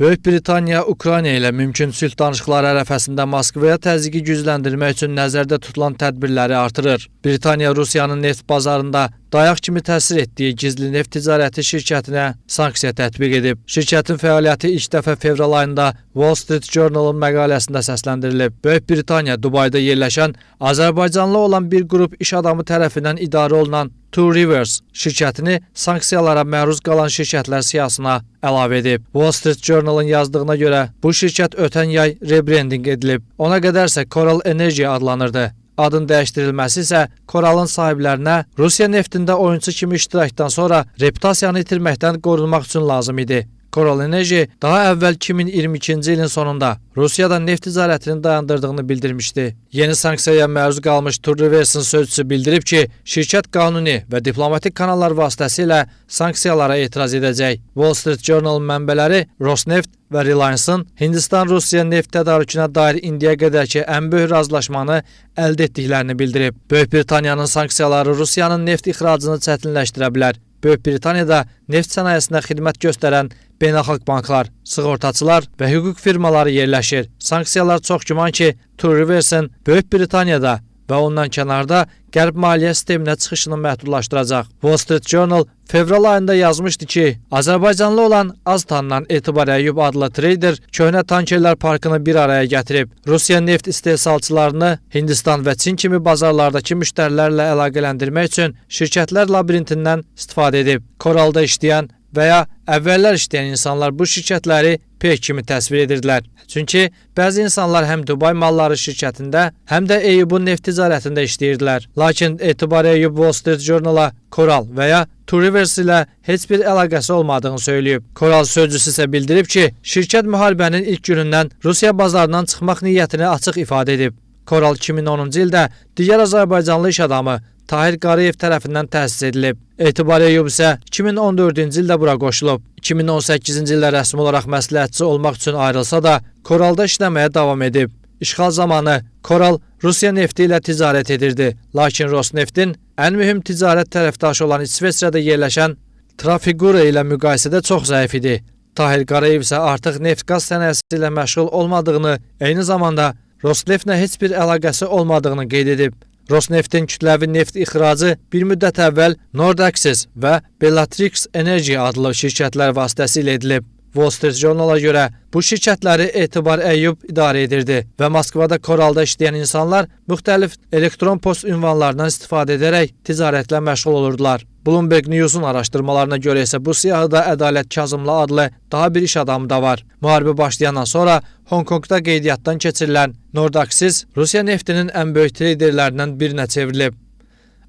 Böyük Britaniya Ukrayna ilə mümkün sülh danışıqları ərəfəsində Moskvaya təzyiqi gücləndirmək üçün nəzərdə tutulan tədbirləri artırır. Britaniya Rusiyanın neft bazarında dayaq kimi təsir etdiyi gizli neft ticarəti şirkətinə sanksiya tətbiq edib. Şirkətin fəaliyyəti ilk dəfə fevral ayında Wall Street Journal'ın məqaləsində səsləndirilib. Böyük Britaniya Dubayda yerləşən Azərbaycanlı olan bir qrup iş adamı tərəfindən idarə olunan Two Rivers şirkətini sanksiyalara məruz qalan şirkətlər siyahısına əlavə edib. Wall Street Journal'ın yazdığına görə bu şirkət ötən yay rebranding edilib. Ona qədərsə Coral Energy adlanırdı. Adın dəyişdirilməsi isə Coral'ın sahiblərinə Rusiya neftində oyunçu kimi iştirakdan sonra reputasiyanı itirməkdən qorunmaq üçün lazım idi. Coral Energy daha əvvəl 2022-ci ilin sonunda Rusiyada neft ticarətini dayandırdığını bildirmişdi. Yeni sanksiyaya məruz qalmış Two Rivers'ın sözçüsü bildirib ki, şirkət qanuni və diplomatik kanallar vasitəsilə sanksiyalara etiraz edəcək. Wall Street Journal mənbələri Rosneft və Reliance'ın Hindistan-Rusiya neft tədarükünə dair indiyə qədərki ən böyük razılaşmanı əldə etdiklərini bildirib. Böyük Britaniyanın sanksiyaları Rusiyanın neft ixracını çətinləşdirə bilər. Böyük Britaniyada neft sənayesinə xidmət göstərən beynəlxalq banklar, sığortaçılar və hüquq firmaları yerləşir. Sanksiyalar çox güman ki, Two Rivers'ın Böyük Britaniyada və ondan kənarda qərb maliyyə sisteminə çıxışını məhdudlaşdıracaq. Wall Street Journal fevral ayında yazmışdı ki, Azərbaycanlı olan az tanınan Etibar Əyyub adlı trader köhnə tankerlər parkını bir araya gətirib. Rusiya neft istehsalçılarını Hindistan və Çin kimi bazarlardakı müştərilərlə əlaqələndirmək üçün şirkətlər labirintindən istifadə edib. Coral'da işləyən və ya əvvəllər işləyən insanlar bu şirkətləri pek kimi təsvir edirdilər. Çünki bəzi insanlar həm Dubai malları şirkətində, həm də Eyyubun neft ticarətində işləyirdilər. Lakin Etibar Əyyub Wall Street Journal'a Coral və ya Two Rivers ilə heç bir əlaqəsi olmadığını söyləyib. Coral sözcüsü isə bildirib ki, şirkət müharibənin ilk günündən Rusiya bazarından çıxmaq niyyətini açıq ifadə edib. Coral 2010-cu ildə digər Azərbaycanlı iş adamı Tahir Qarayev tərəfindən təsis edilib. Etibar Əyyub isə 2014-cü ildə bura qoşulub. 2018-ci ildə rəsmi olaraq məsləhətçi olmaq üçün ayrılsa da, Coral'da işləməyə davam edib. İşğal zamanı Coral Rusiya nefti ilə ticarət edirdi. Lakin Rosneft'in ən mühüm ticarət tərəfdaşı olan İsveçrədə yerləşən Trafigura ilə müqayisədə çox zəif idi. Tahir Qarayev isə artıq neft-qaz sənayesi ilə məşğul olmadığını, eyni zamanda Rosneftlə heç bir əlaqəsi olmadığını qeyd edib. Rosneft'in kütləvi neft ixracı bir müddət əvvəl Nordaxis və Bellatrix Energy adlı şirkətlər vasitəsilə edilib. Wall Street Journal'a görə bu şirkətləri Etibar Əyyub idarə edirdi və Moskvada Coral'da işləyən insanlar müxtəlif elektron post ünvanlarından istifadə edərək ticarətlə məşğul olurdular. Bloomberg News'un araşdırmalarına görə isə bu siyahıda Ədalət Kazımlı adlı daha bir iş adamı da var. Müharibə başlayandan sonra Hong Kongda qeydiyyatdan keçirilən Nordaxis Rusiya neftinin ən böyük traderlərindən birinə çevrilib.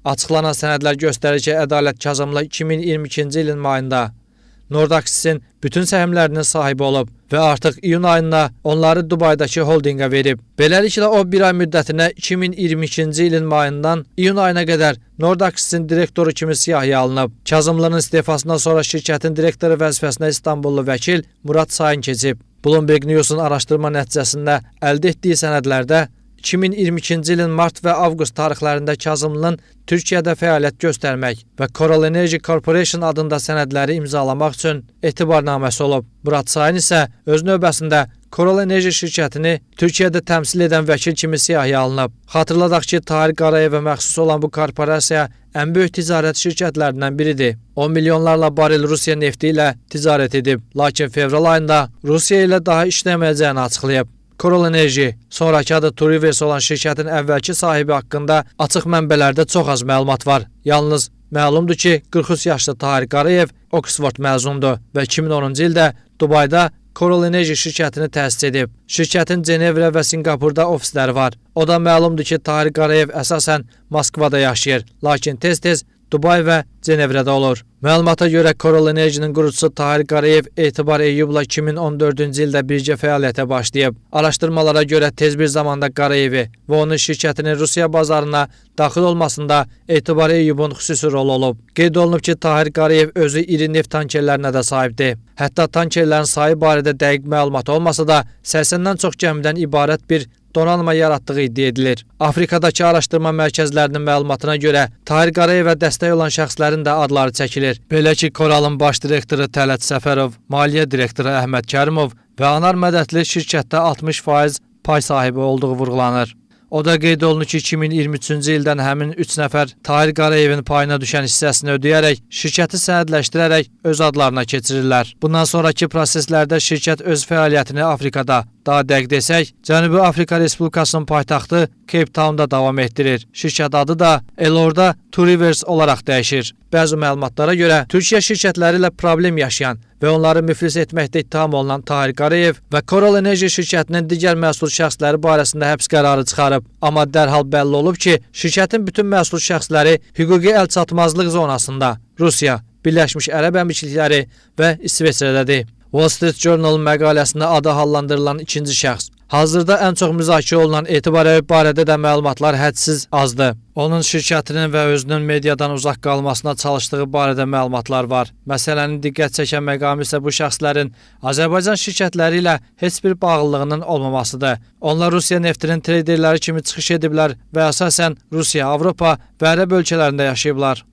Açıqlanan sənədlər göstərir ki, Ədalət Kazımlı 2022-ci ilin mayında Nordaxis'in bütün səhmlərinin sahibi olub və artıq iyun ayında onları Dubaydakı holdinqə verib. Beləliklə o bir ay müddətinə 2022-ci ilin mayından iyun ayına qədər Nordaxis'in direktoru kimi siyahıya alınıb. Kazımlının istefasından sonra şirkətin direktoru vəzifəsinə İstanbullu vəkil Murad Sayın keçib. Bloomberg News'un araşdırma nəticəsində əldə etdiyi sənədlərdə 2022-ci ilin mart və avqust tarixlərində Kazımlının Türkiyədə fəaliyyət göstərmək və Coral Energy Corporation adında sənədləri imzalamaq üçün etibarnaməsi olub. Murad Sayın isə öz növbəsində Coral Energy şirkətini Türkiyədə təmsil edən vəkil kimi siyahıya alınıb. Xatırladaq ki, Tahir Qarayevə məxsus olan bu korporasiya ən böyük ticarət şirkətlərindən biridir. 10 milyonlarla barel Rusiya nefti ilə ticarət edib, lakin fevral ayında Rusiya ilə daha işləməyəcəyini açıqlayıb. Coral Energy, sonraki adı Two Rivers olan şirkətin əvvəlki sahibi haqqında açıq mənbələrdə çox az məlumat var. Yalnız məlumdur ki, 43 yaşlı Tahir Qarayev Oxford məzundur və 2010-cu ildə Dubayda Coral Energy şirkətini təsis edib. Şirkətin Cenevrə və Singapurda ofisləri var. O da məlumdur ki, Tahir Qarayev əsasən Moskvada yaşayır, lakin tez-tez Dubay və Cenevrədə olur. Məlumata görə Coral Energy-nin qurucusu Tahir Qarayev Etibar Əyyubla 2014-cü ildə birgə fəaliyyətə başlayıb. Araşdırmalara görə tez bir zamanda Qarayevi və onun şirkətinin Rusiya bazarına daxil olmasında Etibar Əyyubun xüsusi rolu olub. Qeyd olunub ki, Tahir Qarayev özü iri neft tankerlərinə də sahibdir. Hətta tankerlərin sayı barədə dəqiq məlumat olmasa da 80-dən çox gəmidən ibarət bir donanma yaratdığı iddia edilir. Afrikadakı araşdırma mərkəzlərinin məlumatına görə Tahir Qarayevə dəstək olan şəxslərin də adları çəkilir. Belə ki, Koralın baş direktoru Tələt Səfərov, maliyyə direktoru Əhməd Kərimov və Anar Mədətli şirkətdə 60% pay sahibi olduğu vurğulanır. O da qeyd olunur ki, 2023-cü ildən həmin 3 nəfər Tahir Qarayevin payına düşən hissəsini ödəyərək, şirkəti sənədləşdirərək öz adlarına keçirirlər. Bundan sonraki proseslərdə şirkət öz fəaliyyətini Afrikada, daha dəqiq desək, Cənubi Afrika Respublikasının paytaxtı Cape Town'da davam etdirir. Şirkət adı da Elorda Two Rivers olaraq dəyişir. Bəzi məlumatlara görə Türkiyə şirkətləri ilə problem yaşayan və onları müflis etməkdə ittiham olunan Tahir Qarayev və Coral Enerji şirkətinin digər məsul şəxsləri barəsində həbs qərarı çıxarıb. Amma dərhal bəlli olub ki, şirkətin bütün məsul şəxsləri hüquqi əlçatmazlıq zonasında Rusiya, Birləşmiş Ərəb Əmirlikləri və İsveçrədədir. Wall Street Journal məqaləsində adı hallandırılan ikinci şəxs. Hazırda ən çox müzakirə olunan Etibar Əyyub barədə də məlumatlar hədsiz azdır. Onun şirkətinin və özünün mediadan uzaq qalmasına çalışdığı barədə məlumatlar var. Məsələnin diqqət çəkən məqamı isə bu şəxslərin Azərbaycan şirkətləri ilə heç bir bağlılığının olmamasıdır. Onlar Rusiya neftinin treyderləri kimi çıxış ediblər və əsasən Rusiya, Avropa və Ərəb ölkələrində yaşayıblar.